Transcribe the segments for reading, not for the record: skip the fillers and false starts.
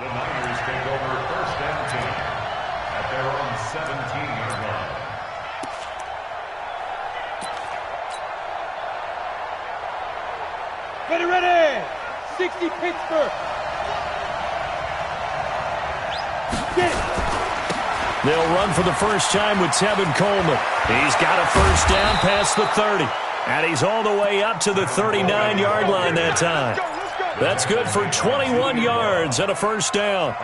The Niners take over first and 10 at their own 17-yard line. Ready! 60 Pittsburgh. They'll run for the first time with Tevin Coleman. He's got a first down past the 30. And he's all the way up to the 39-yard line that time. That's good for 21 yards and a first down.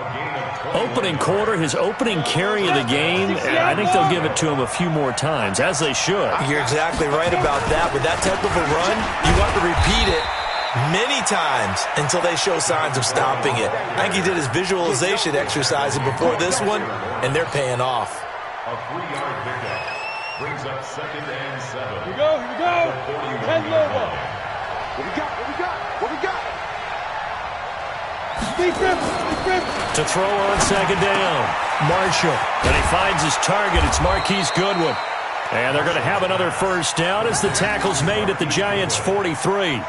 Opening quarter, his opening carry of the game, and I think they'll give it to him a few more times, as they should. You're exactly right about that. With that type of a run, you want to repeat it many times until they show signs of stopping it. I think he did his visualization exercising before this one, and they're paying off. A 3-yard pickup brings up second and 7. Here we go. 10 over. What we got? To throw on second down, Marshall. And he finds his target. It's Marquise Goodwin. And they're going to have another first down as the tackle's made at the Giants' 43.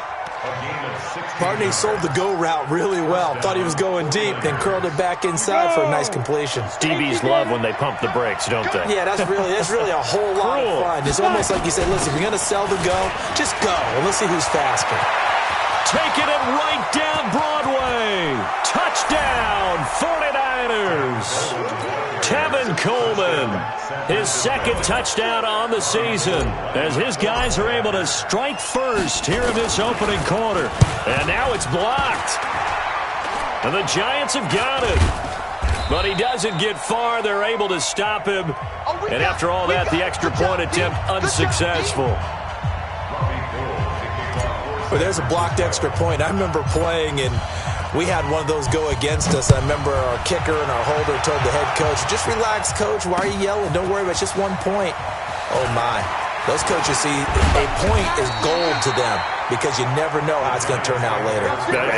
Barney sold the go route really well. Thought he was going deep, then curled it back inside for a nice completion. DBs love when they pump the brakes, don't they? Yeah, that's really a whole lot of fun. It's almost like you said, listen, if you're going to sell the go, just go. And let's see who's faster. Taking it right down Broadway. Touchdown, 49ers. Tevin Coleman, his second touchdown on the season, as his guys are able to strike first here in this opening quarter. And now it's blocked. And the Giants have got it. But he doesn't get far. They're able to stop him. And after all that, the extra point attempt unsuccessful. Well, there's a blocked extra point. I remember playing, and we had one of those go against us. I remember our kicker and our holder told the head coach, just relax, coach. Why are you yelling? Don't worry about it. It's just 1 point. Oh, my. Those coaches see a point is gold to them because you never know how it's going to turn out later.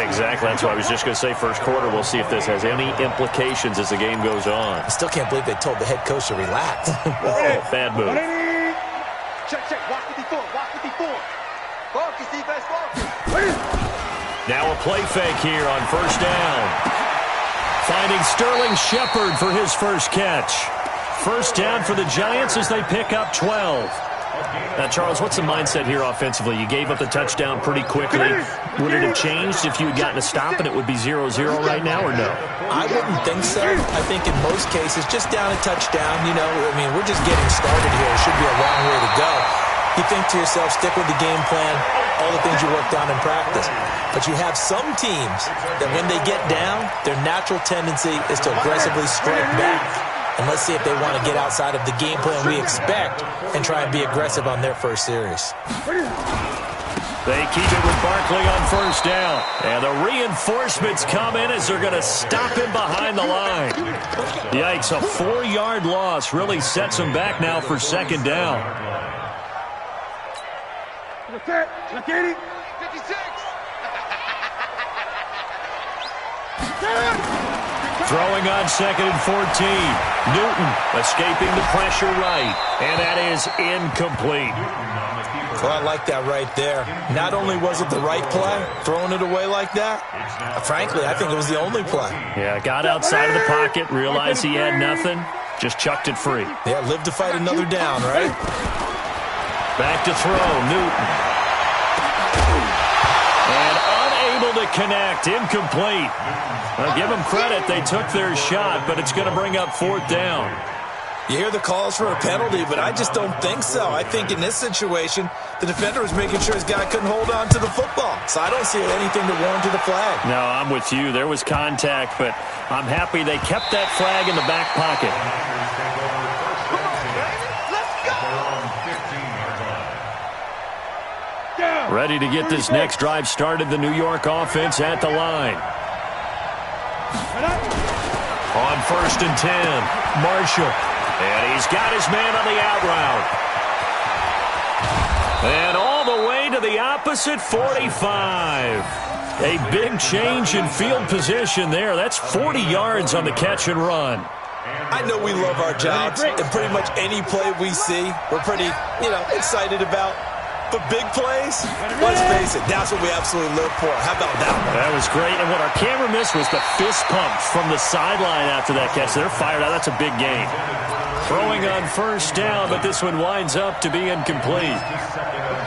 Exactly. That's what I was just going to say. First quarter, we'll see if this has any implications as the game goes on. I still can't believe they told the head coach to relax. Oh, bad move. Check. Watch 54. Focus, defense, focus. Now a play fake here on first down. Finding Sterling Shepard for his first catch. First down for the Giants as they pick up 12. Now, Charles, what's the mindset here offensively? You gave up the touchdown pretty quickly. Would it have changed if you had gotten a stop and it would be 0-0 right now, or no? I wouldn't think so. I think in most cases, just down a touchdown, we're just getting started here. It should be a long way to go. You think to yourself, stick with the game plan, all the things you worked on in practice. But you have some teams that when they get down, their natural tendency is to aggressively strike back. And let's see if they want to get outside of the game plan we expect and try and be aggressive on their first series. They keep it with Barkley on first down. And the reinforcements come in as they're going to stop him behind the line. Yikes, a 4-yard loss really sets them back now for second down. Look at it. 56. Throwing on second and 14. Newton escaping the pressure right. And that is incomplete. Well, I like that right there. Not only was it the right play, throwing it away like that, frankly, I think it was the only play. Yeah, got outside of the pocket, realized he had nothing, just chucked it free. Yeah, live to fight another down, right? Back to throw, Newton. And unable to connect, incomplete. Well, give them credit, they took their shot, but it's going to bring up fourth down. You hear the calls for a penalty, but I just don't think so. I think in this situation, the defender was making sure his guy couldn't hold on to the football. So I don't see anything to warrant the flag. No, I'm with you. There was contact, but I'm happy they kept that flag in the back pocket. Ready to get this next drive started, the New York offense at the line. On first and 10, Marshall. And he's got his man on the out route. And all the way to the opposite 45. A big change in field position there. That's 40 yards on the catch and run. I know we love our jobs, and pretty much any play we see, we're pretty, excited about. for big plays, let's face it, that's what we absolutely live for. How about that one? That was great, and what our camera missed was the fist pump from the sideline after that catch. They're fired out. That's a big gain. Throwing on first down, but this one winds up to be incomplete.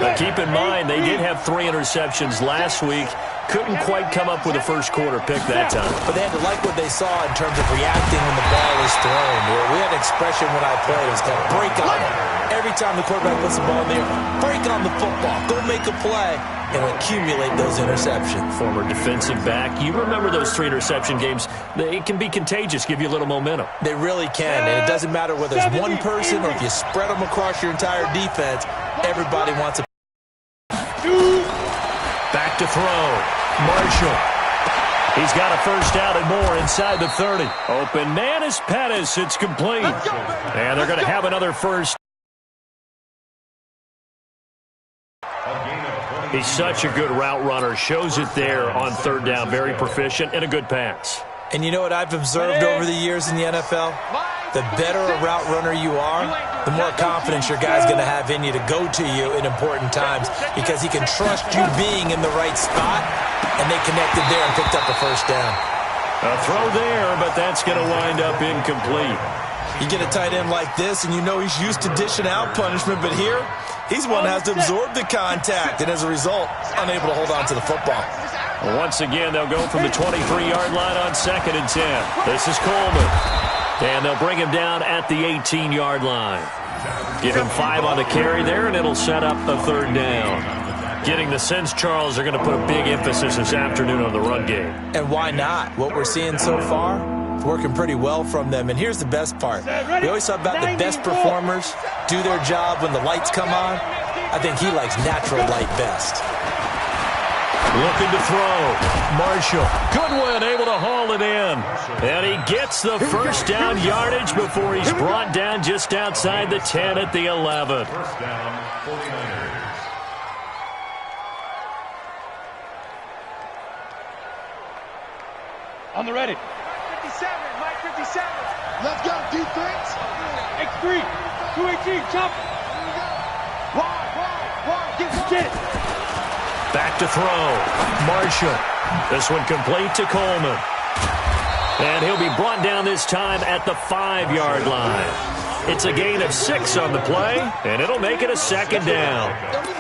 But keep in mind, they did have 3 interceptions last week. Couldn't quite come up with a first quarter pick that time. But they had to like what they saw in terms of reacting when the ball was thrown. We had an expression when I played. It was called break on it. Every time the quarterback puts the ball in the air, break on the football. Go make a play and accumulate those interceptions. Former defensive back. You remember those 3 interception games. It can be contagious, give you a little momentum. They really can, and it doesn't matter whether it's one person or if you spread them across your entire defense. Everybody wants a back to throw. Marshall. He's got a first down and more inside the 30. Open man is Pettis. It's complete. And they're going to have another first. He's such a good route runner. Shows it there on third down. Very proficient and a good pass. And you know what I've observed over the years in the NFL? The better a route runner you are, the more confidence your guy's going to have in you to go to you in important times because he can trust you being in the right spot, and they connected there and picked up the first down. A throw there, but that's going to wind up incomplete. You get a tight end like this, and you know he's used to dishing out punishment, but here, he's one that has to absorb the contact, and as a result, unable to hold on to the football. Once again, they'll go from the 23-yard line on 2nd and 10. This is Coleman. And they'll bring him down at the 18-yard line. Give him 5 on the carry there, and it'll set up a third down. Getting the sense, Charles, they're going to put a big emphasis this afternoon on the run game. And why not? What we're seeing so far, it's working pretty well from them. And here's the best part. We always talk about the best performers do their job when the lights come on. I think he likes natural light best. Looking to throw. Marshall. Goodwin able to haul it in. And he gets the first down yardage before he's brought down just outside the 10 at the 11. First down, 49ers. On the ready. 57, Mike 57. Let's go, defense. X3. 218. Jump. Wide. Get it. Back to throw. Marshall. This one complete to Coleman. And he'll be brought down this time at the 5-yard line. It's a gain of 6 on the play, and it'll make it a second down.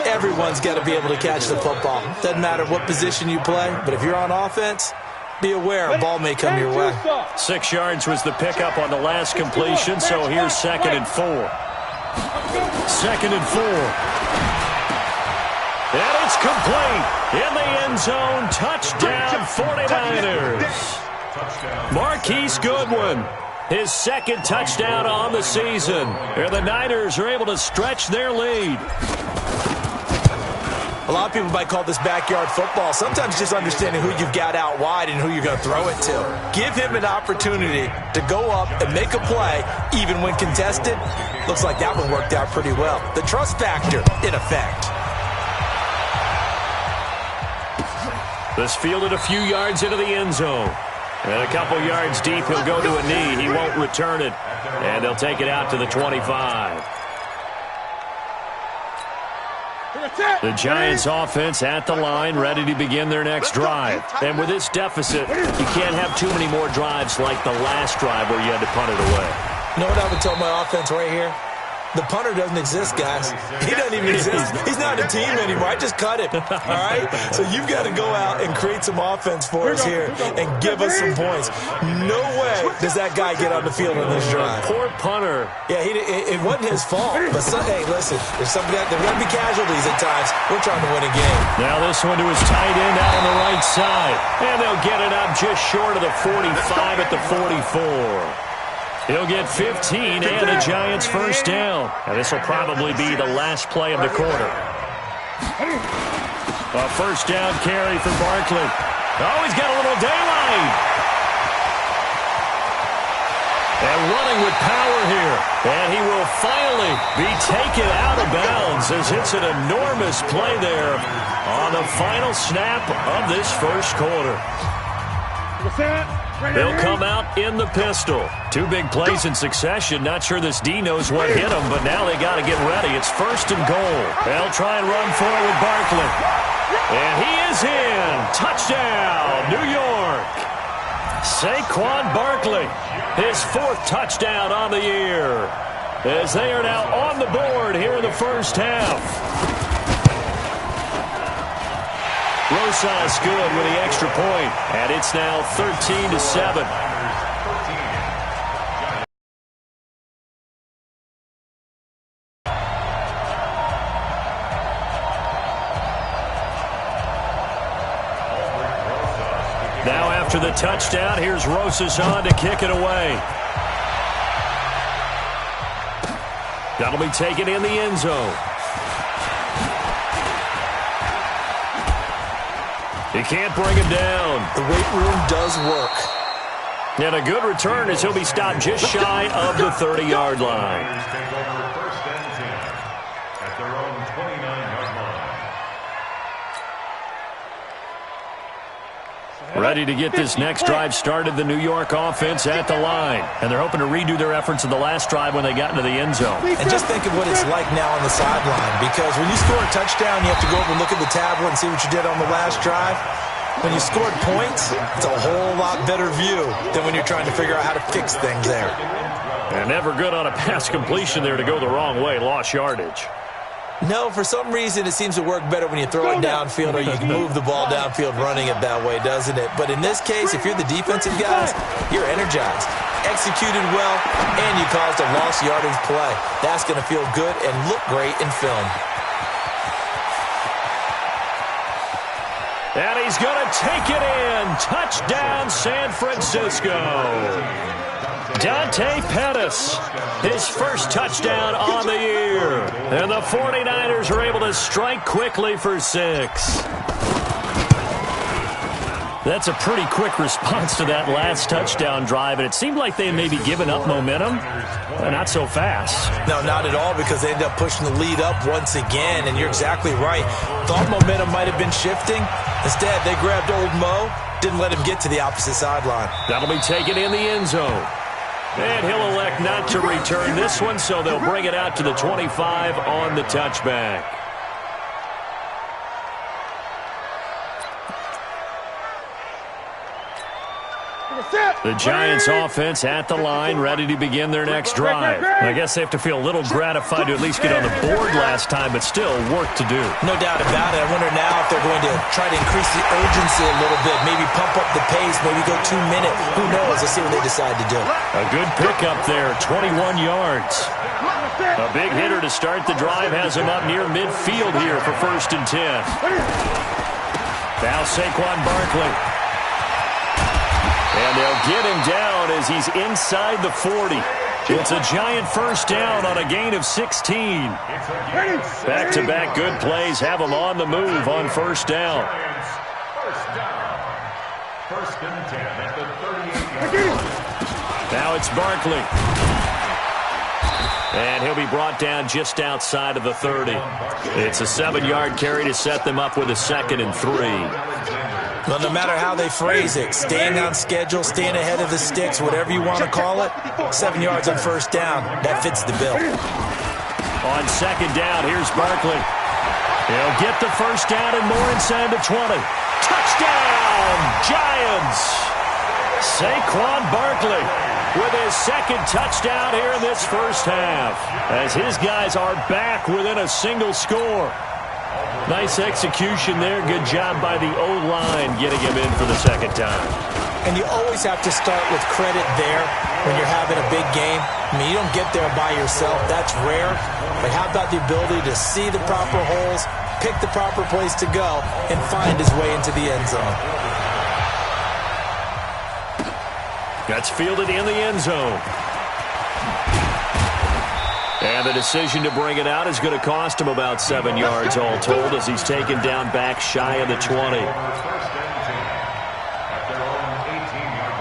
Everyone's got to be able to catch the football. Doesn't matter what position you play, but if you're on offense, be aware a ball may come your way. 6 yards was the pickup on the last completion, so here's 2nd and 4. 2nd and 4. And it's complete. In the end zone, touchdown 49ers. Marquise Goodwin, his 2nd touchdown on the season. And the Niners are able to stretch their lead. A lot of people might call this backyard football. Sometimes just understanding who you've got out wide and who you're going to throw it to. Give him an opportunity to go up and make a play, even when contested. Looks like that one worked out pretty well. The trust factor, in effect. This fielded a few yards into the end zone. And a couple yards deep, he'll go to a knee. He won't return it. And they'll take it out to the 25. The Giants offense at the line, ready to begin their next drive. And with this deficit, you can't have too many more drives like the last drive where you had to punt it away. You know what I would tell my offense right here? The punter doesn't exist, guys. He doesn't even exist. He's not a team anymore. I just cut him. All right? So you've got to go out and create some offense for us here and give us some points. No way does that guy get on the field on this drive. Poor punter. Yeah, it wasn't his fault. But, hey, listen, there's going to be casualties at times. We're trying to win a game. Now this one to his tight end out on the right side. And they'll get it up just short of the 45 at the 44. He'll get 15 and a Giants first down. And this will probably be the last play of the quarter. A first down carry for Barkley. Oh, he's got a little daylight. And running with power here. And he will finally be taken out of bounds as it's an enormous play there on the final snap of this first quarter. They'll come out in the pistol. Two big plays in succession. Not sure this D knows what hit him, but now they got to get ready. It's 1st and goal. They'll try and run for it with Barkley. And he is in. Touchdown, New York. Saquon Barkley, his 4th touchdown on the year, as they are now on the board here in the first half. Rosas good with the extra point, and it's now 13-7. Now after the touchdown, here's Rosas on to kick it away. That'll be taken in the end zone. He can't bring him down. The weight room does work. And a good return as he'll be stopped just shy of the 30-yard line. Take over 1st and 10 at their own 29-yard line. Ready to get this next drive started, the New York offense at the line. And they're hoping to redo their efforts in the last drive when they got into the end zone. And just think of what it's like now on the sideline, because when you score a touchdown, you have to go over and look at the tablet and see what you did on the last drive. When you scored points, it's a whole lot better view than when you're trying to figure out how to fix things there. And never good on a pass completion there to go the wrong way, lost yardage. No, for some reason, it seems to work better when you throw it downfield or you can move the ball downfield running it that way, doesn't it? But in this case, if you're the defensive guys, you're energized, executed well, and you caused a lost yardage play. That's going to feel good and look great in film. And he's going to take it in. Touchdown, San Francisco. Dante Pettis, his 1st touchdown on the year. And the 49ers are able to strike quickly for 6. That's a pretty quick response to that last touchdown drive, and it seemed like they had maybe given up momentum. Not so fast. No, not at all, because they ended up pushing the lead up once again, and you're exactly right. Thought momentum might have been shifting. Instead, they grabbed old Mo, didn't let him get to the opposite sideline. That'll be taken in the end zone. And he'll elect not to return this one, so they'll bring it out to the 25 on the touchback. The Giants offense at the line, ready to begin their next drive. I guess they have to feel a little gratified to at least get on the board last time, but still work to do. No doubt about it. I wonder now if they're going to try to increase the urgency a little bit, maybe pump up the pace, maybe go 2 minutes. Who knows? Let's see what they decide to do. A good pickup there, 21 yards. A big hitter to start the drive has him up near midfield here for 1st and 10. Now Saquon Barkley. And they'll get him down as he's inside the 40. It's a Giant 1st down on a gain of 16. Back-to-back good plays have him on the move on 1st down. 1st and 10 at the 38-yard line. Now it's Barkley. And he'll be brought down just outside of the 30. It's a 7-yard carry to set them up with a 2nd and 3. Well, no matter how they phrase it, staying on schedule, staying ahead of the sticks, whatever you want to call it, 7 yards on 1st down, that fits the bill. On 2nd down, here's Barkley. He'll get the 1st down and more inside the 20. Touchdown, Giants! Saquon Barkley with his 2nd touchdown here in this 1st half, as his guys are back within a single score. Nice execution there. Good job by the O-line getting him in for the 2nd time. And you always have to start with credit there when you're having a big game. I mean, you don't get there by yourself. That's rare. But how about the ability to see the proper holes, pick the proper place to go, and find his way into the end zone? That's fielded in the end zone. And the decision to bring it out is going to cost him about 7 yards all told as he's taken down back shy of the 20. 1st and 10 at their own 18-yard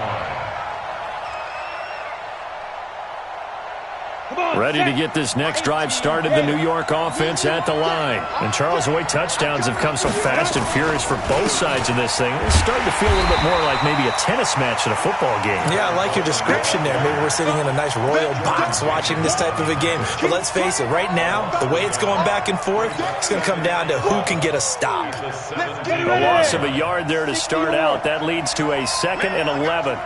Ready to get this next drive started, the New York offense at the line. And Charles, the way touchdowns have come so fast and furious for both sides of this thing, it's starting to feel a little bit more like maybe a tennis match in a football game. Yeah, I like your description there. Maybe we're sitting in a nice royal box watching this type of a game. But let's face it, right now, the way it's going back and forth, it's going to come down to who can get a stop. A loss of a yard there to start out. That leads to a 2nd and 11.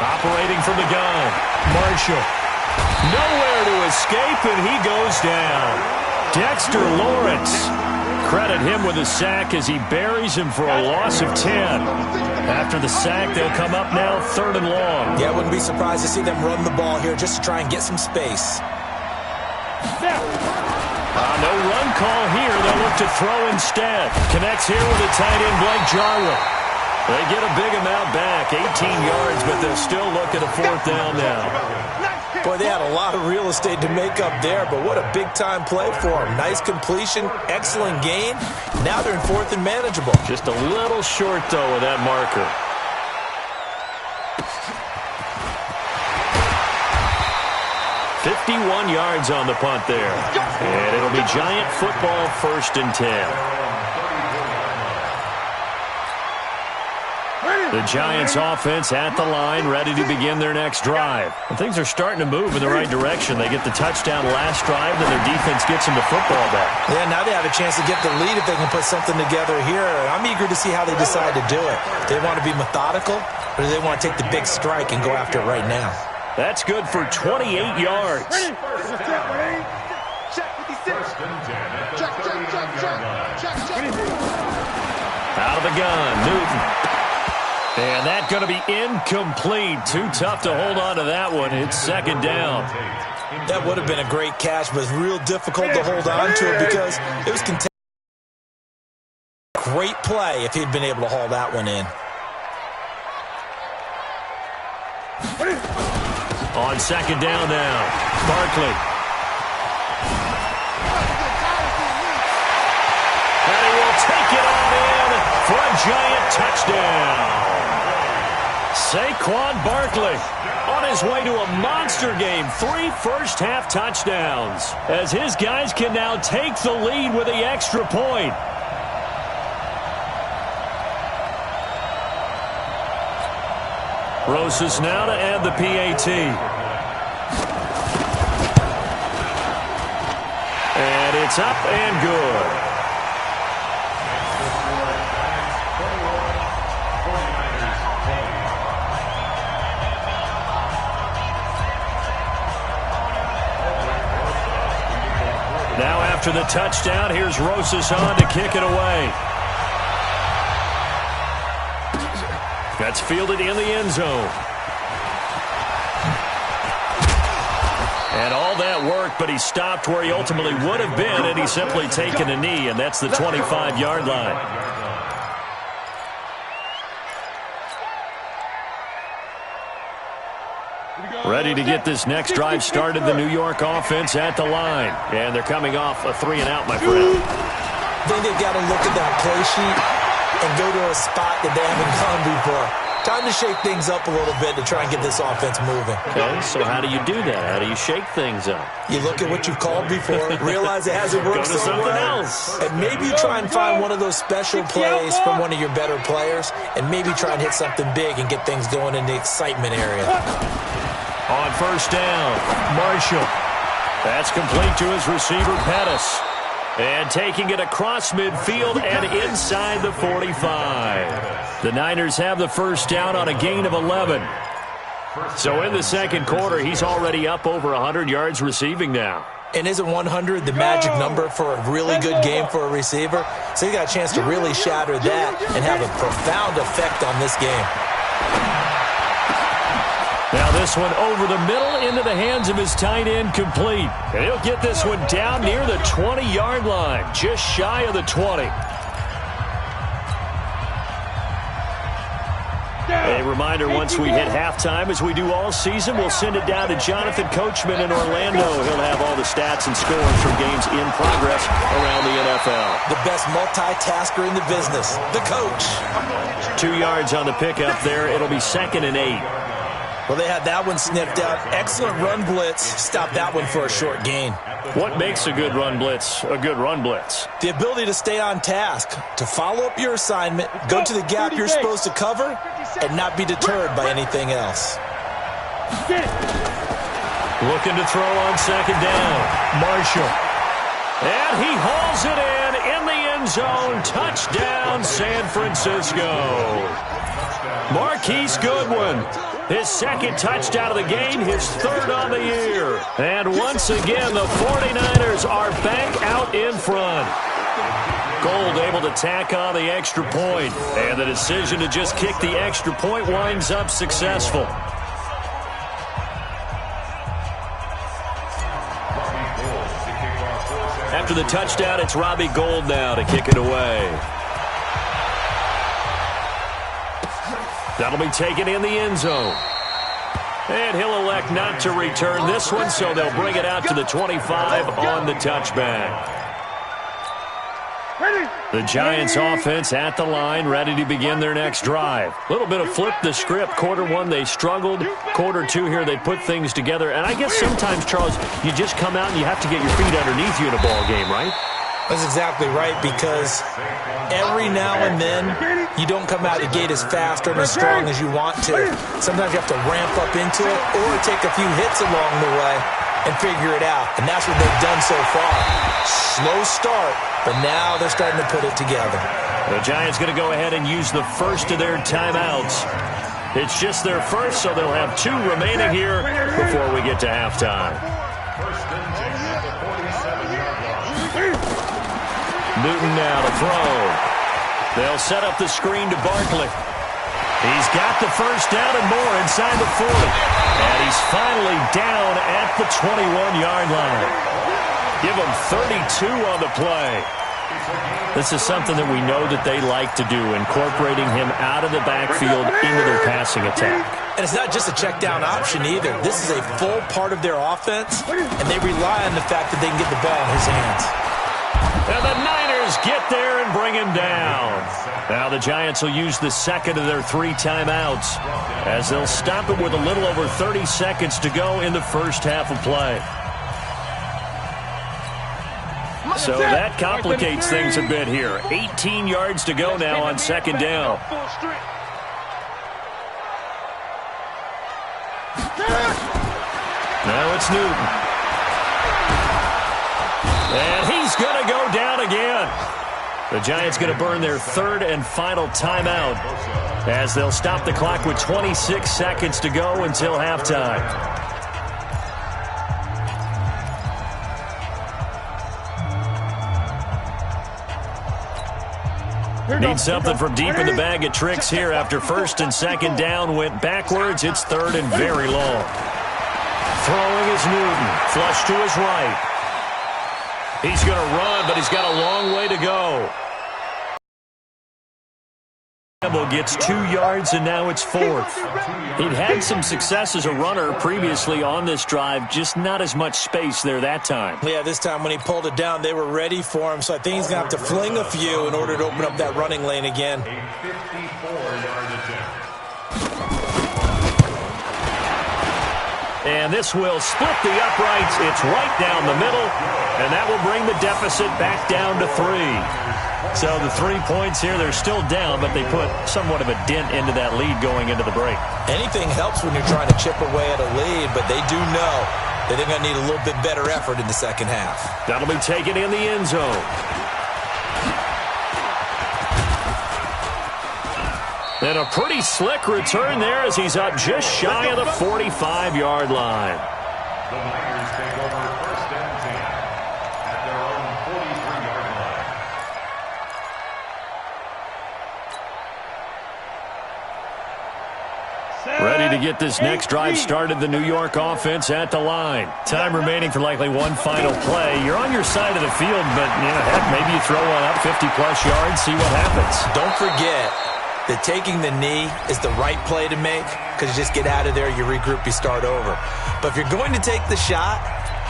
Operating from the gun, Marshall. Nowhere to escape, and he goes down. Dexter Lawrence. Credit him with a sack as he buries him for a loss of 10. After the sack, they'll come up now 3rd and long. Yeah, I wouldn't be surprised to see them run the ball here just to try and get some space. No run call here. They'll look to throw instead. Connects here with the tight end, Blake Jarwin. They get a big amount back, 18 yards, but they'll still look at a 4th down now. Boy, they had a lot of real estate to make up there, but what a big-time play for them. Nice completion, excellent gain. Now they're in 4th and manageable. Just a little short, though, of that marker. "51 yards on the punt there. And it'll be Giant football, 1st and 10. The Giants offense at the line, ready to begin their next drive. And things are starting to move in the right direction. They get the touchdown last drive, then their defense gets them the football back. Yeah, now they have a chance to get the lead if they can put something together here. I'm eager to see how they decide to do it. Do they want to be methodical, or do they want to take the big strike and go after it right now? That's good for 28 yards. Check 56. Check. Out of the gun, Newton. And that's going to be incomplete. Too tough to hold on to that one. It's 2nd down. That would have been a great catch, but it's real difficult to hold on to it because it was contested. Great play if he'd been able to haul that one in. On 2nd down now, Barkley. And he will take it on in for a Giant touchdown. Saquon Barkley on his way to a monster game. 3 first-half touchdowns as his guys can now take the lead with the extra point. Rosas now to add the PAT. And it's up and good. Now after the touchdown, here's Rosas on to kick it away. That's fielded in the end zone. And all that work, but he stopped where he ultimately would have been, and he's simply taken a knee, and that's the 25-yard line. Ready to get this next drive started, the New York offense at the line. And they're coming off a 3-and-out, my friend. I think they've got to look at that play sheet and go to a spot that they haven't gone before. Time to shake things up a little bit to try and get this offense moving. Okay, so how do you do that? How do you shake things up? You look at what you've called before, realize it hasn't worked Go to so something well, else. and maybe you try and find one of those special plays from one of your better players, and maybe try and hit something big and get things going in the excitement area. On 1st down, Marshall. That's complete to his receiver, Pettis. And taking it across midfield and inside the 45. The Niners have the 1st down on a gain of 11. So in the 2nd quarter, he's already up over 100 yards receiving now. And isn't 100 the magic number for a really good game for a receiver? So he got a chance to really shatter that and have a profound effect on this game. Now this one over the middle into the hands of his tight end, complete. And he'll get this one down near the 20-yard line, just shy of the 20. A reminder, once we hit halftime, as we do all season, we'll send it down to Jonathan Coachman in Orlando. He'll have all the stats and scores from games in progress around the NFL. The best multitasker in the business, the coach. 2 yards on the pickup there. It'll be 2nd and 8. Well, they had that one snipped out. Excellent run blitz. Stopped that one for a short gain. What makes a good run blitz a good run blitz? The ability to stay on task, to follow up your assignment, go to the gap you're supposed to cover, and not be deterred by anything else. Looking to throw on second down. Marshall. And he hauls it in the end zone. Touchdown, San Francisco. Marquise Goodwin. His second touchdown of the game, his third on the year. And once again, the 49ers are back out in front. Gould able to tack on the extra point. And the decision to just kick the extra point winds up successful. After the touchdown, it's Robbie Gould now to kick it away. That'll be taken in the end zone. And he'll elect not to return this one, so they'll bring it out to the 25 on the touchback. The Giants offense at the line, ready to begin their next drive. A little bit of flip the script. Quarter one, they struggled. Quarter two here, they put things together. And I guess sometimes, Charles, you just come out and you have to get your feet underneath you in a ball game, right? That's exactly right, because every now and then you don't come out the gate as fast or as strong as you want to. Sometimes you have to ramp up into it or take a few hits along the way and figure it out. And that's what they've done so far. Slow start, but now they're starting to put it together. The Giants going to go ahead and use the first of their timeouts. It's just their first, so they'll have two remaining here before we get to halftime. Newton now to throw. They'll set up the screen to Barkley. He's got the first down and more inside the 40. And he's finally down at the 21-yard line. Give him 32 on the play. This is something that we know that they like to do, incorporating him out of the backfield into their passing attack. And it's not just a check down option either. This is a full part of their offense, and they rely on the fact that they can get the ball in his hands. And the Niners get there and bring him down. Now the Giants will use the second of their three timeouts, as they'll stop it with a little over 30 seconds to go in the first half of play. So that complicates things a bit here. 18 yards to go now on second down. Now it's Newton. And he's going to go down again. The Giants going to burn their third and final timeout, as they'll stop the clock with 26 seconds to go until halftime. Need something from deep in the bag of tricks here after first and second down went backwards. It's third and very long. Throwing is Newton. Flush to his right. He's going to run, but he's got a long way to go. Campbell gets 2 yards, and now it's fourth. He'd had some success as a runner previously on this drive, just not as much space there that time. Yeah, this time when he pulled it down, they were ready for him, so I think he's going to have to fling a few in order to open up that running lane again. A 54-yard attempt. And this will split the uprights. It's right down the middle, and that will bring the deficit back down to 3. So the 3 points here, they're still down, but they put somewhat of a dent into that lead going into the break. Anything helps when you're trying to chip away at a lead, but they do know that they're going to need a little bit better effort in the second half. That'll be taken in the end zone. And a pretty slick return there as he's up just shy of the 45-yard line. The Niners take over first and 10 at their own 43-yard line. Ready to get this next drive started, the New York offense at the line. Time remaining for likely one final play. You're on your side of the field, but heck, maybe you throw one up 50-plus yards, see what happens. Don't forget that taking the knee is the right play to make, because you just get out of there, you regroup, you start over. But if you're going to take the shot,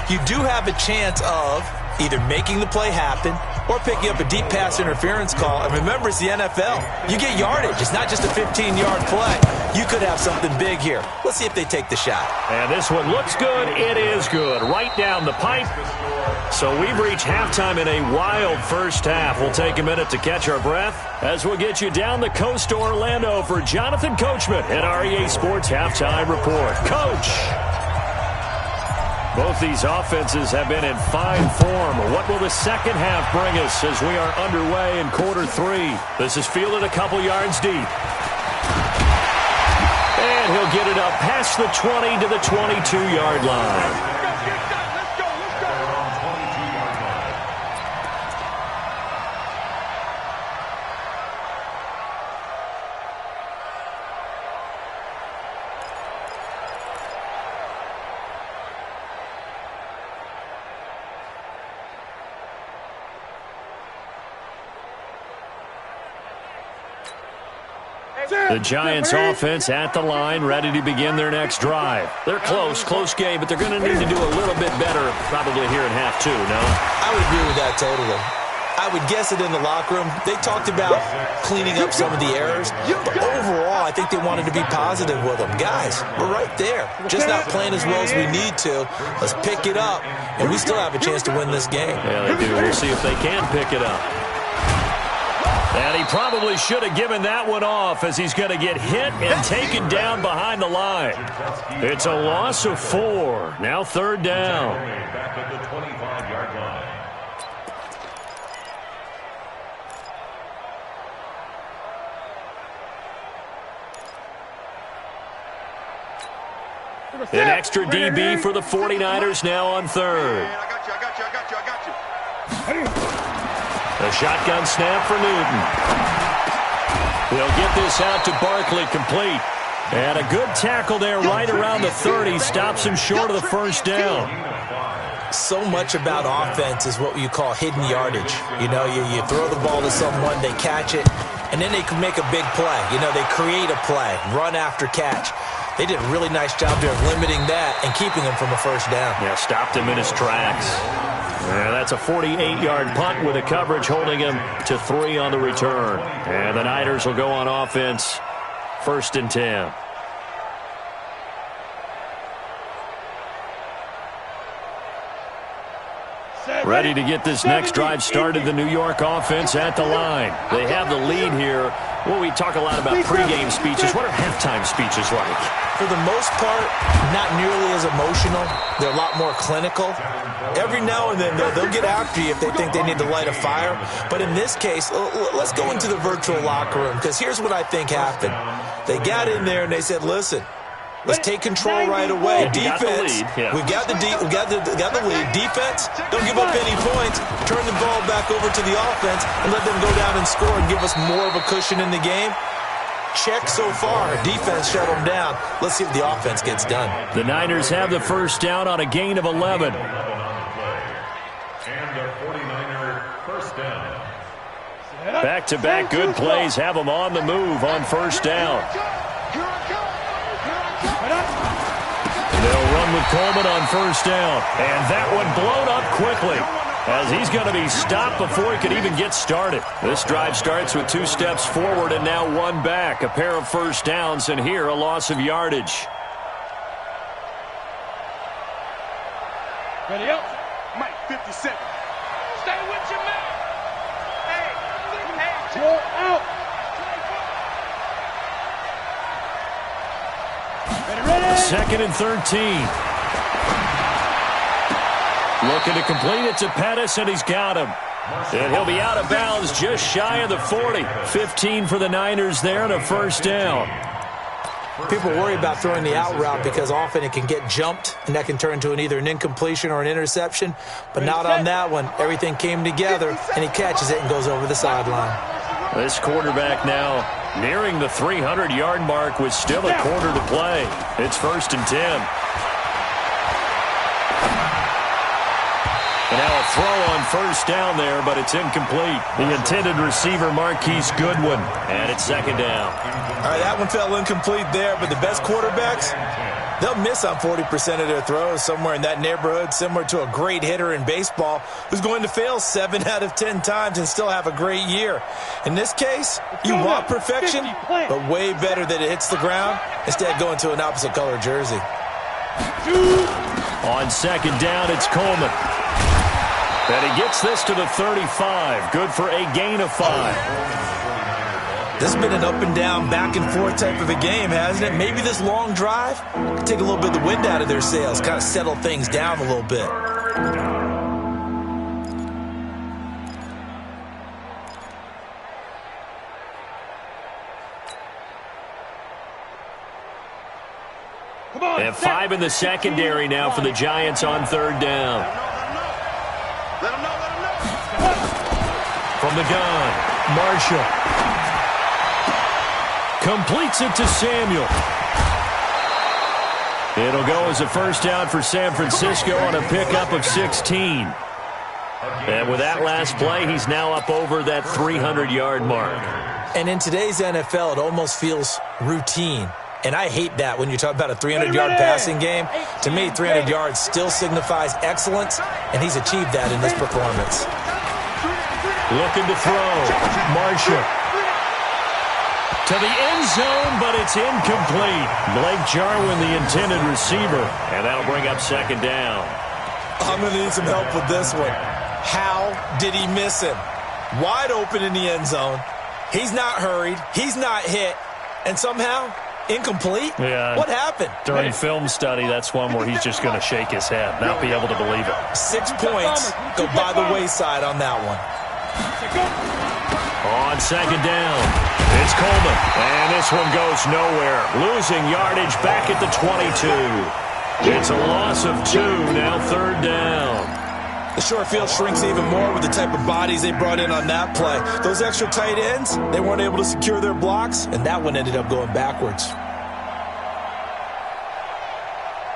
you do have a chance of either making the play happen or picking up a deep pass interference call. And remember, it's the NFL. You get yardage. It's not just a 15-yard play. You could have something big here. Let's see if they take the shot. And this one looks good. It is good. Right down the pipe. So we've reached halftime in a wild first half. We'll take a minute to catch our breath as we'll get you down the coast to Orlando for Jonathan Coachman at REA Sports Halftime Report. Coach! Both these offenses have been in fine form. What will the second half bring us as we are underway in quarter three? This is fielded a couple yards deep. And he'll get it up past the 20 to the 22-yard line. The Giants offense at the line, ready to begin their next drive. They're close game, but they're going to need to do a little bit better probably here in half two, no? I would agree with that totally. I would guess it in the locker room. They talked about cleaning up some of the errors, but overall, I think they wanted to be positive with them. Guys, we're right there. Just not playing as well as we need to. Let's pick it up, and we still have a chance to win this game. Yeah, they do. We'll see if they can pick it up. And he probably should have given that one off as he's going to get hit and taken down behind the line. It's a loss of 4. Now third down. Back at the 25-yard line. An extra DB for the 49ers now on third. I got you. A shotgun snap for Newton. He'll get this out to Barkley, complete. And a good tackle there right around the 30. Stops him short of the first down. So much about offense is what you call hidden yardage. You know, you throw the ball to someone, they catch it, and then they can make a big play. You know, they create a play, run after catch. They did a really nice job there of limiting that and keeping him from a first down. Yeah, stopped him in his tracks. Yeah, that's a 48-yard punt with a coverage holding him to 3 on the return. And the Niners will go on offense, 1st and 10. Ready to get this next drive started, the New York offense at the line. They have the lead here. Well, we talk a lot about pregame speeches. What are halftime speeches like? For the most part, not nearly as emotional. They're a lot more clinical. Every now and then, they'll get after you if they think they need to light a fire. But in this case, let's go into the virtual locker room, because here's what I think happened. They got in there and they said, listen, let's take control right away. Defense, we got the lead. Defense, don't give up any points. Turn the ball back over to the offense and let them go down and score and give us more of a cushion in the game. Check so far. Defense shut them down. Let's see if the offense gets done. The Niners have the first down on a gain of 11. And a 49er first down. Back-to-back good plays have them on the move on first down. They'll run with Coleman on first down. And that one blown up quickly as he's going to be stopped before he could even get started. This drive starts with 2 steps forward and now 1 back. A pair of first downs, and here a loss of yardage. Ready up. Mike, 57. Stay with your man. Hey, roll out. Ready. 2nd and 13. Looking to complete it to Pettis, and he's got him. And he'll be out of bounds just shy of the 40. 15 for the Niners there and a first down. People worry about throwing the out route because often it can get jumped, and that can turn into either an incompletion or an interception. But not on that one. Everything came together, and he catches it and goes over the sideline. This quarterback now nearing the 300-yard mark with still a quarter to play. It's 1st and 10. And now a throw on first down there, but it's incomplete. The intended receiver, Marquise Goodwin, and it's 2nd down. All right, that one fell incomplete there, but the best quarterbacks, They'll miss on 40% of their throws, somewhere in that neighborhood, similar to a great hitter in baseball who's going to fail 7 out of 10 times and still have a great year. In this case, you want perfection, but way better that it hits the ground instead of going to an opposite color jersey. On second down, it's Coleman. And he gets this to the 35. Good for a gain of 5. This has been an up-and-down, back-and-forth type of a game, hasn't it? Maybe this long drive could take a little bit of the wind out of their sails, kind of settle things down a little bit. And 5 in the secondary now for the Giants on third down. From the gun, Marshall. Completes it to Samuel. It'll go as a first down for San Francisco on a pickup of 16. And with that last play, he's now up over that 300-yard mark. And in today's NFL, it almost feels routine. And I hate that when you talk about a 300-yard passing game. To me, 300 yards still signifies excellence, and he's achieved that in this performance. Looking to throw. Marshall. To the end zone, but it's incomplete. Blake Jarwin, the intended receiver. And that'll bring up second down. I'm going to need some help with this one. How did he miss him? Wide open in the end zone. He's not hurried. He's not hit. And somehow, incomplete? Yeah. What happened? During film study, that's one where he's just going to shake his head, not be able to believe it. 6 points go by the wayside on that one. On second down, it's Coleman. And this one goes nowhere. Losing yardage back at the 22. It's a loss of 2, now third down. The short field shrinks even more with the type of bodies they brought in on that play. Those extra tight ends, they weren't able to secure their blocks, and that one ended up going backwards. Here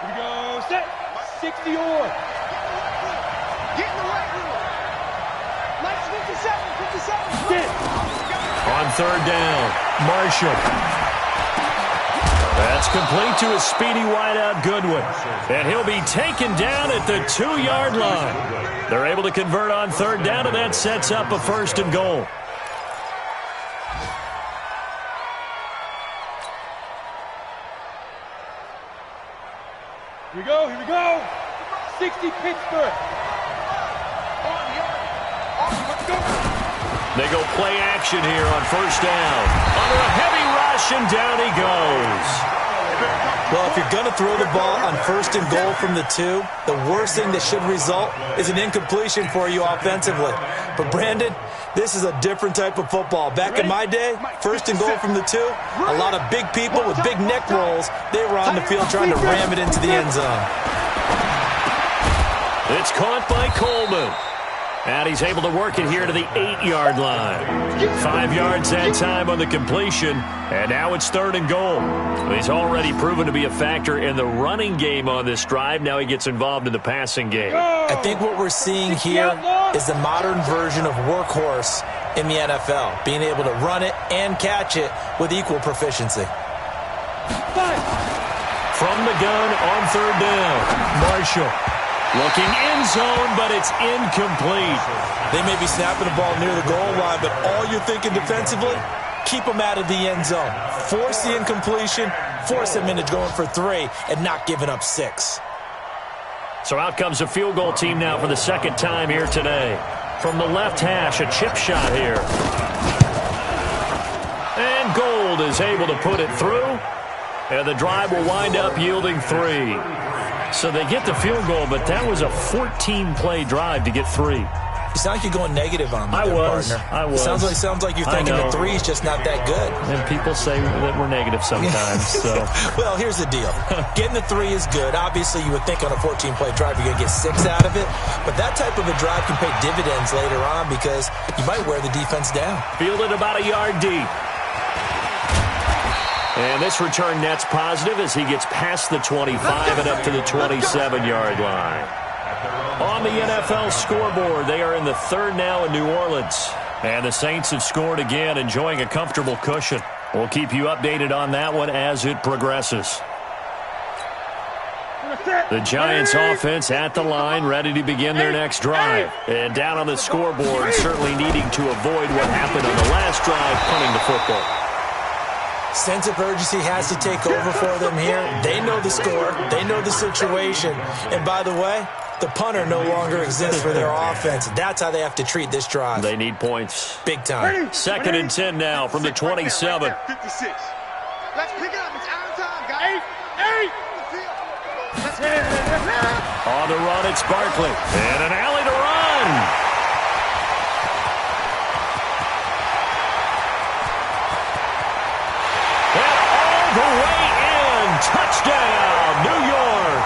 we go, set, 60 or. Get in the right room. Lights 57. Get. On third down, Marshall. That's complete to a speedy wideout Goodwin. And he'll be taken down at the 2-yard line. They're able to convert on third down, and that sets up a first and goal. Here we go. 60 Pittsburgh. They go play action here on first down. Under a heavy rush, and down he goes. Well, if you're going to throw the ball on first and goal from the 2, the worst thing that should result is an incompletion for you offensively. But, Brandon, this is a different type of football. Back in my day, first and goal from the 2, a lot of big people with big neck rolls, they were on the field trying to ram it into the end zone. It's caught by Coleman. And he's able to work it here to the 8-yard line. 5 yards that time on the completion. And now it's third and goal. He's already proven to be a factor in the running game on this drive. Now he gets involved in the passing game. I think what we're seeing here is the modern version of workhorse in the NFL. Being able to run it and catch it with equal proficiency. From the gun on third down, Marshall. Looking end zone, but it's incomplete. They may be snapping the ball near the goal line, but all you're thinking defensively, keep them out of the end zone. Force the incompletion, force them into going for 3, and not giving up 6. So out comes a field goal team now for the second time here today. From the left hash, a chip shot here. And Gold is able to put it through. And the drive will wind up yielding 3. So they get the field goal, but that was a 14-play drive to get 3. You sound like you're going negative on me, I was. Sounds like you're thinking the 3 is just not that good. And people say that we're negative sometimes. So, well, here's the deal. Getting the 3 is good. Obviously, you would think on a 14-play drive you're going to get 6 out of it. But that type of a drive can pay dividends later on because you might wear the defense down. Fielded about a yard deep. And this return net's positive as he gets past the 25 and up to the 27-yard line. On the NFL scoreboard, they are in the third now in New Orleans. And the Saints have scored again, enjoying a comfortable cushion. We'll keep you updated on that one as it progresses. The Giants offense at the line, ready to begin their next drive. And down on the scoreboard, certainly needing to avoid what happened on the last drive, punting the football. Sense of urgency has to take over for them here. They know the score. They know the situation. And by the way, the punter no longer exists for their offense. That's how they have to treat this drive. They need points. Big time. 2nd and 10 now from the 27. 56. Let's pick it up. It's out of time, guys. 8. On the run, it's Barkley. And an alley to run. And all the way in. Touchdown, New York.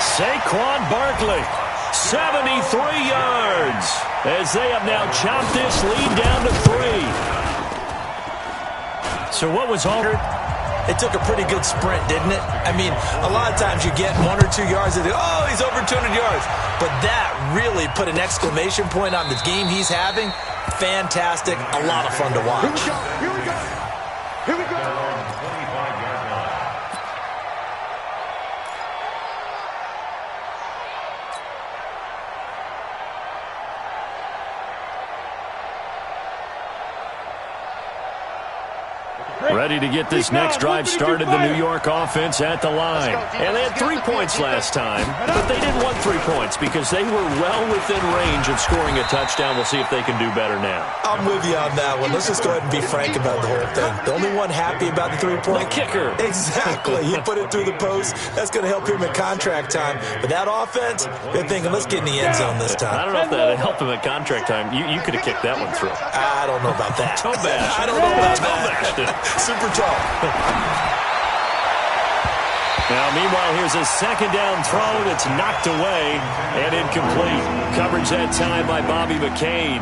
Saquon Barkley, 73 yards, as they have now chopped this lead down to 3. So what was altered? It took a pretty good sprint, didn't it? I mean, a lot of times you get 1 or 2 yards and oh, he's over 200 yards. But that really put an exclamation point on the game he's having. Fantastic. A lot of fun to watch. Here we go. Here we go. Ready to get this next drive started, the New York offense at the line. And they had 3 points last time, but they didn't want 3 points because they were well within range of scoring a touchdown. We'll see if they can do better now. I'm with you on that one. Let's just go ahead and be frank about the whole thing. The only one happy about the 3-point kicker. Exactly. He put it through the post. That's going to help him in contract time. But that offense, they're thinking, let's get in the end zone this time. I don't know if that helped him at contract time. You could have kicked that one through. I don't know about that. Toe bash. I don't know about that. Super tall. Now, meanwhile, here's a 2nd down throw that's knocked away and incomplete. Coverage that time by Bobby McCain.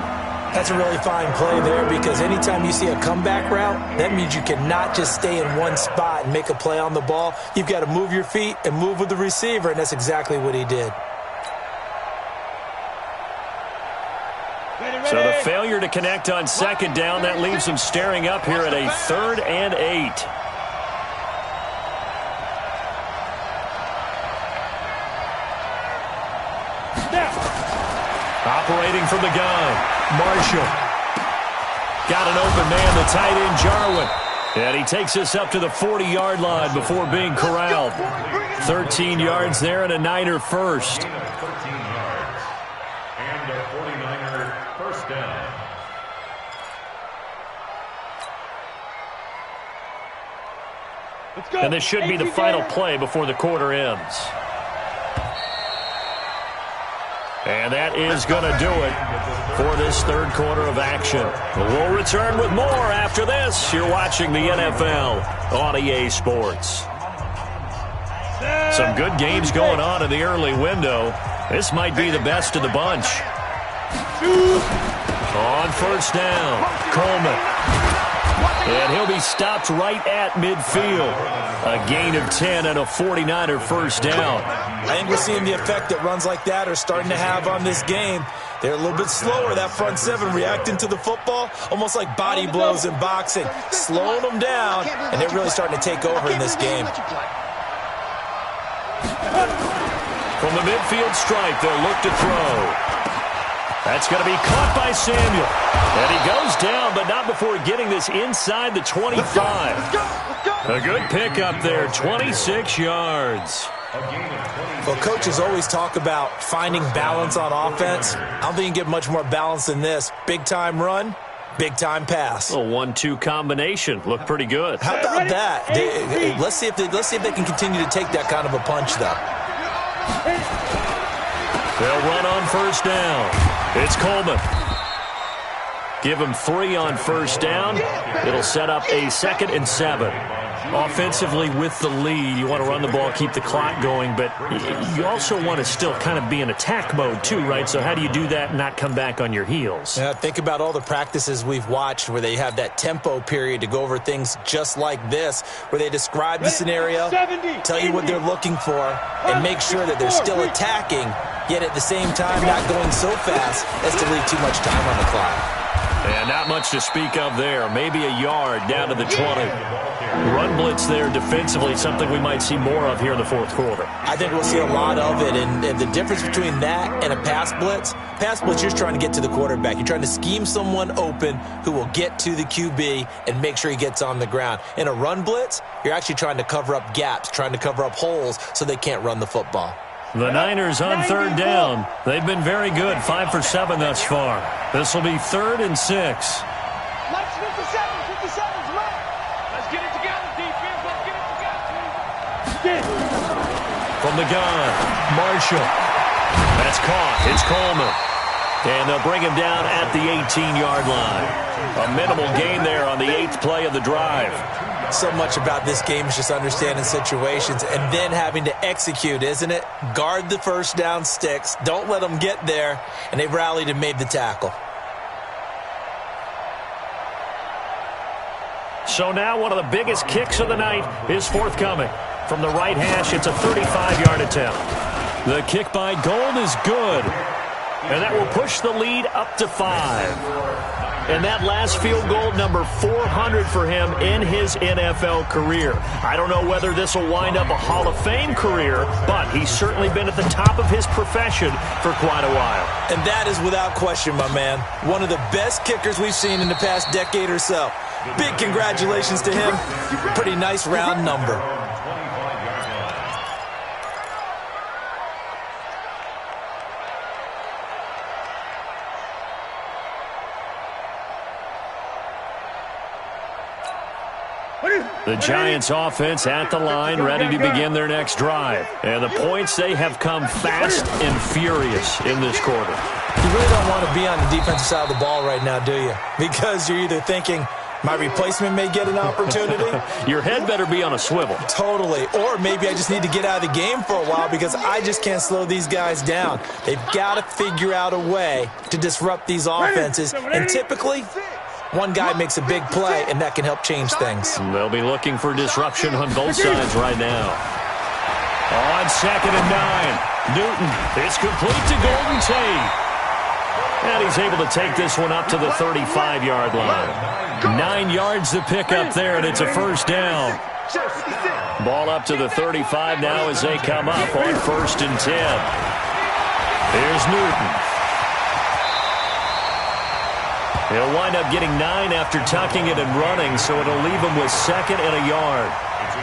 That's a really fine play there because anytime you see a comeback route, that means you cannot just stay in one spot and make a play on the ball. You've got to move your feet and move with the receiver, and that's exactly what he did. So the failure to connect on 2nd down, that leaves them staring up here at a 3rd and 8. Operating from the gun, Marshall. Got an open man, the tight end, Jarwin. And he takes us up to the 40-yard line before being corralled. 13 yards there and a Niner first. And this should be the final play before the quarter ends. And that is going to do it for this 3rd quarter of action. We'll return with more after this. You're watching the NFL on EA Sports. Some good games going on in the early window. This might be the best of the bunch. On 1st down, Coleman. And he'll be stopped right at midfield. A gain of 10 and a 49er first down. I think we're seeing the effect that runs like that are starting to have on this game. They're a little bit slower, that front 7, reacting to the football, almost like body blows in boxing, slowing them down, and they're really starting to take over in this game. From the midfield stripe, they'll look to throw. That's going to be caught by Samuel. And he goes down, but not before getting this inside the 25. A good pickup there, 26 yards. Well, coaches always talk about finding balance on offense. I don't think you can get much more balance than this. Big-time run, big-time pass. A 1-2 combination. Looked pretty good. How about that? Let's see if they can continue to take that kind of a punch, though. They'll run on 1st down. It's Coleman. Give him 3 on 1st down. It'll set up a 2nd and 7. Offensively with the lead, you want to run the ball, keep the clock going, but you also want to still kind of be in attack mode too, right? So how do you do that and not come back on your heels? Yeah, think about all the practices we've watched where they have that tempo period to go over things just like this, where they describe the scenario, tell you what they're looking for, and make sure that they're still attacking, yet at the same time not going so fast as to leave too much time on the clock. And not much to speak of there. Maybe a yard down to the 20. Run blitz there defensively, something we might see more of here in the fourth quarter. I think we'll see a lot of it, and the difference between that and a pass blitz, you're just trying to get to the quarterback. You're trying to scheme someone open who will get to the QB and make sure he gets on the ground. In a run blitz, you're actually trying to cover up gaps, trying to cover up holes so they can't run the football. The Niners on third down. They've been very good, 5 for 7 thus far. This will be 3rd and 6. Let's 57's left. Let's get it together, defense. Let's get it together. From the gun, Marshall. That's caught. It's Coleman. And they'll bring him down at the 18-yard line. A minimal gain there on the 8th play of the drive. So much about this game is just understanding situations and then having to execute, isn't it? Guard the first down sticks. Don't let them get there. And they rallied and made the tackle. So now one of the biggest kicks of the night is forthcoming. From the right hash, it's a 35-yard attempt. The kick by Gold is good. And that will push the lead up to 5. And that last field goal, number 400 for him in his NFL career. I don't know whether this will wind up a Hall of Fame career, but he's certainly been at the top of his profession for quite a while. And that is without question, my man. One of the best kickers we've seen in the past decade or so. Big congratulations to him. Pretty nice round number. The Giants offense at the line, ready to begin their next drive. And the points, they have come fast and furious in this quarter. You really don't want to be on the defensive side of the ball right now, do you? Because you're either thinking, my replacement may get an opportunity. Your head better be on a swivel. Totally. Or maybe I just need to get out of the game for a while because I just can't slow these guys down. They've got to figure out a way to disrupt these offenses. And typically, one guy makes a big play, and that can help change things. They'll be looking for disruption on both sides right now. On 2nd and 9, Newton. It's complete to Golden Tate. And he's able to take this one up to the 35-yard line. 9 yards to pick up there, and it's a first down. Ball up to the 35 now as they come up on 1st and 10. Here's Newton. He'll wind up getting 9 after tucking it and running, so it'll leave him with 2nd and a yard.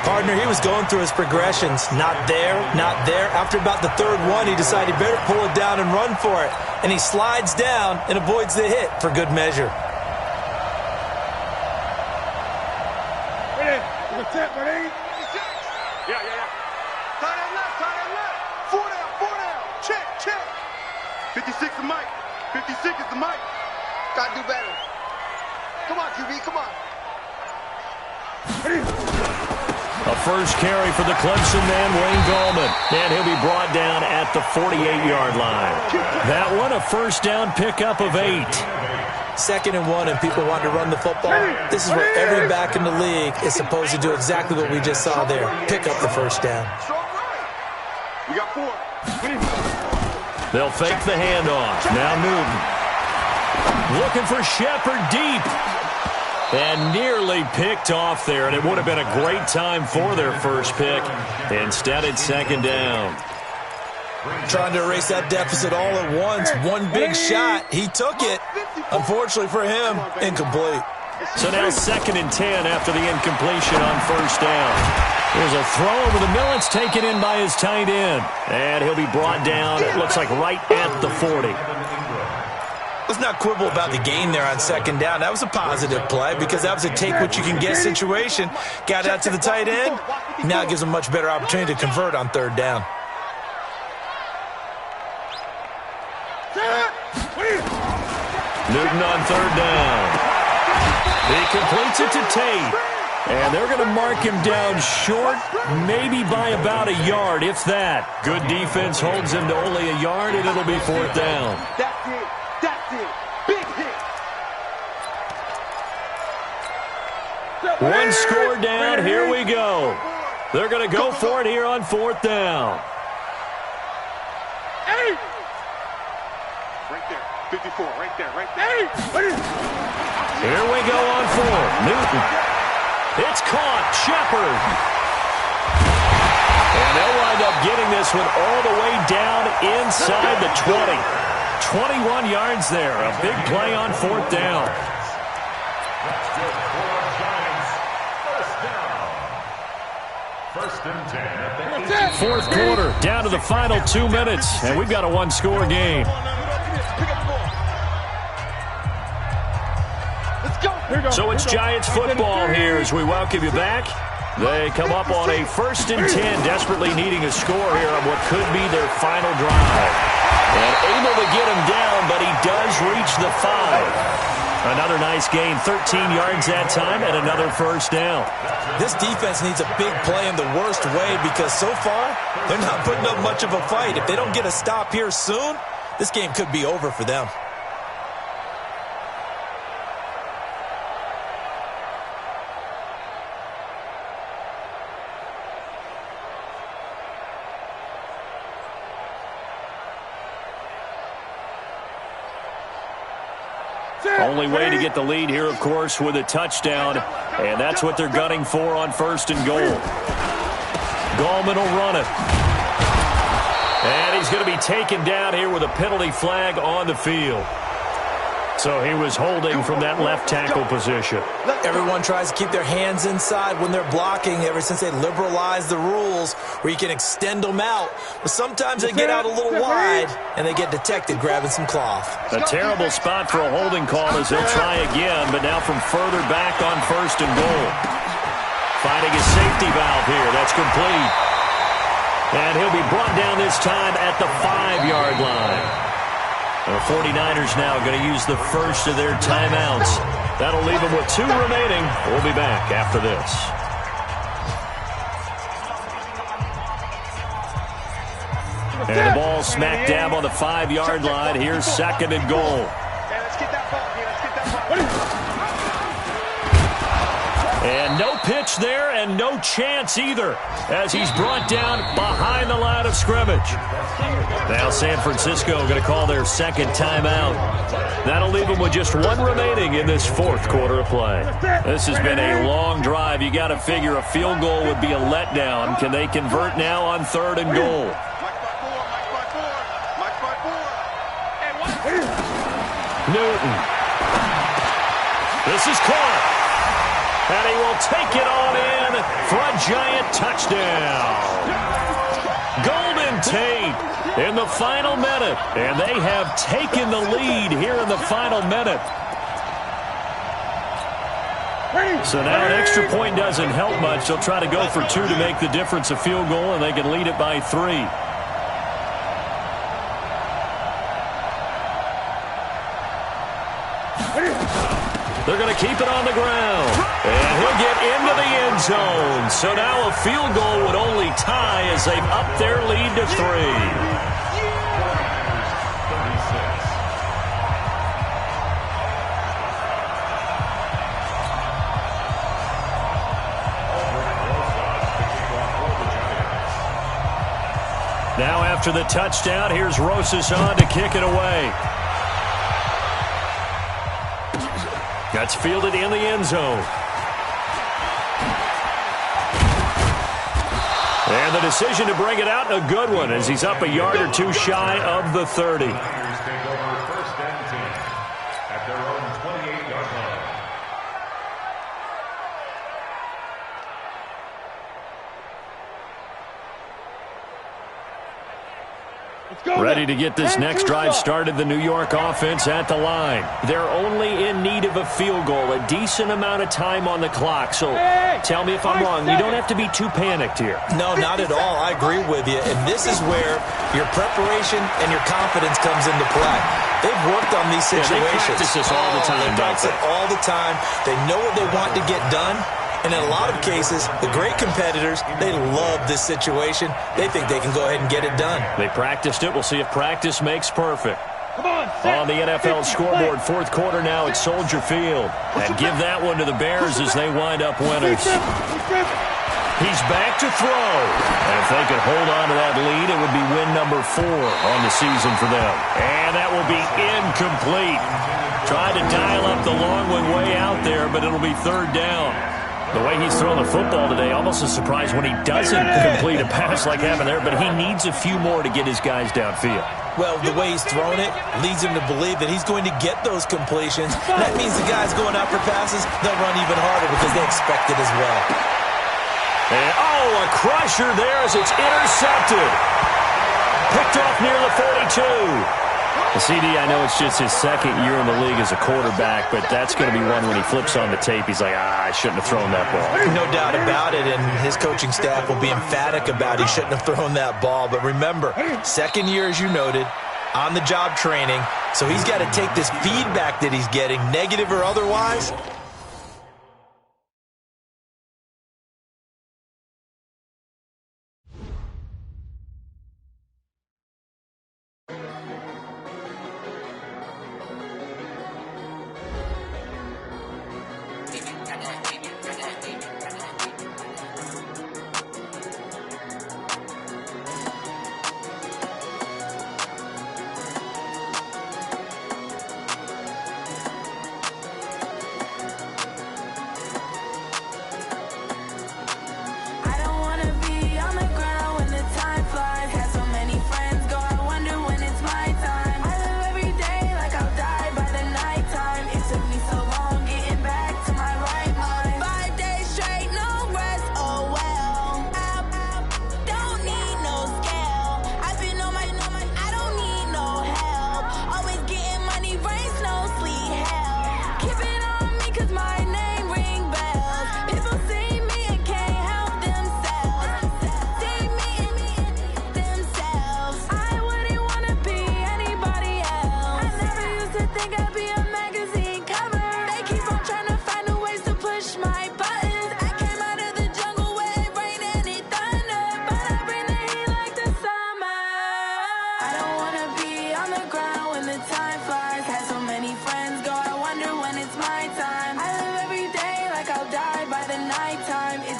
Partner, he was going through his progressions. Not there, not there. After about the 3rd one, he decided better pull it down and run for it. And he slides down and avoids the hit for good measure. Tight end left. 4 down. Check. 56 is Mike. 56 is the Mike. Gotta do better. Come on, QB, come on. A first carry for the Clemson man, Wayne Gallman. And he'll be brought down at the 48-yard line. That one, a first down pickup of 8. 2nd and 1, and people want to run the football. This is where every back in the league is supposed to do exactly what we just saw there. Pick up the first down. We got 4. They'll fake the handoff. Now Newton. Looking for Shepard deep. And nearly picked off there, and it would have been a great time for their first pick. Instead, it's 2nd down. Trying to erase that deficit all at once. One big shot. He took it. Unfortunately for him, incomplete. So now 2nd and 10 after the incompletion on first down. There's a throw over the middle. It's taken in by his tight end. And he'll be brought down, it looks like, right at the 40. Let's not quibble about the gain there on 2nd down. That was a positive play because that was a take-what-you-can-get situation. Got out to the tight end. Now it gives him a much better opportunity to convert on 3rd down. Newton on 3rd down. He completes it to Tate. And they're going to mark him down short, maybe by about a yard, if that. Good defense holds him to only a yard, and it'll be 4th down. That's it. Big hit. One score down. Here we go. They're going to go for it here on 4th down. Right there. 54, right there, right there. Here we go on fourth. Newton. It's caught. Shepard. And they'll wind up getting this one all the way down inside the 20. 21 yards there. A big play on fourth down. That's good for our Giants. First down. First and 10 at the 18. Fourth quarter, down to the final 2 minutes, and we've got a one-score game. So it's Giants football here as we welcome you back. They come up on a first and 10, desperately needing a score here on what could be their final drive. And able to get him down, but he does reach the 5. Another nice gain, 13 yards that time, and another first down. This defense needs a big play in the worst way because so far, they're not putting up much of a fight. If they don't get a stop here soon, this game could be over for them. Only way to get the lead here, of course, with a touchdown, and that's what they're gunning for on first and goal. Gallman will run it. And he's going to be taken down here with a penalty flag on the field. So he was holding from that left tackle position. Everyone tries to keep their hands inside when they're blocking ever since they liberalized the rules where you can extend them out. But sometimes they get out a little wide and they get detected grabbing some cloth. A terrible spot for a holding call as they'll try again, but now from further back on first and goal. Finding a safety valve here. That's complete. And he'll be brought down this time at the 5-yard line. The 49ers now going to use the first of their timeouts. That'll leave them with 2 remaining. We'll be back after this. And the ball smack dab on the 5-yard line. Here's second and goal. Let's get that ball here. Let's get that ball. And no pitch there and no chance either as he's brought down behind the line of scrimmage. Now San Francisco going to call their second timeout. That'll leave them with just 1 remaining in this fourth quarter of play. This has been a long drive. You got to figure a field goal would be a letdown. Can they convert now on third and goal? Newton. This is caught. And he will take it on in for a Giant touchdown. Golden Tate in the final minute. And they have taken the lead here in the final minute. So now an extra point doesn't help much. They'll try to go for 2 to make the difference a field goal, and they can lead it by 3. They're going to keep it on the ground. And he'll get into the end zone. So now a field goal would only tie as they've upped their lead to 3. Now after the touchdown, here's Rosas on to kick it away. That's fielded in the end zone. And the decision to bring it out, a good one, as he's up a yard or 2 shy of the 30. Take over first and 10 at their own 28-yard line. Ready to get this next drive started, the New York offense at the line. They're only in need of a field goal, a decent amount of time on the clock. So tell me if I'm wrong. You don't have to be too panicked here. No, not at all. I agree with you. And this is where your preparation and your confidence comes into play. They've worked on these situations. They practice this all the time. They practice it all the time. They know what they want to get done. And in a lot of cases, the great competitors, they love this situation. They think they can go ahead and get it done. They practiced it. We'll see if practice makes perfect. On the NFL scoreboard, fourth quarter now at Soldier Field. And give that one to the Bears as they wind up winners. He's back to throw. And if they could hold on to that lead, it would be win number 4 on the season for them. And that will be incomplete. Tried to dial up the long one way out there, but it'll be 3rd down. The way he's throwing the football today, almost a surprise when he doesn't complete a pass like happened there, but he needs a few more to get his guys downfield. Well, the way he's thrown it leads him to believe that he's going to get those completions. That means the guys going out for passes, they'll run even harder because they expect it as well. And, a crusher there as it's intercepted. Picked off near the 42. The CD, I know it's just his 2nd year in the league as a quarterback, but that's going to be one when he flips on the tape, he's like, I shouldn't have thrown that ball. No doubt about it, and his coaching staff will be emphatic about he shouldn't have thrown that ball. But remember, 2nd year, as you noted, on-the-job training, so he's got to take this feedback that he's getting, negative or otherwise.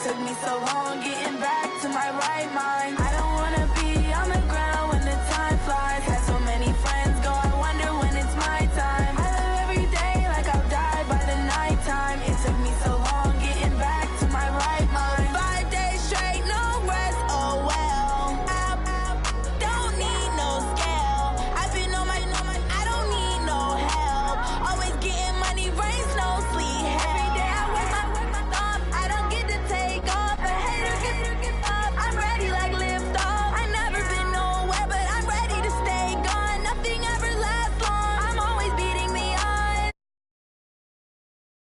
Took me so long getting back to my right mind.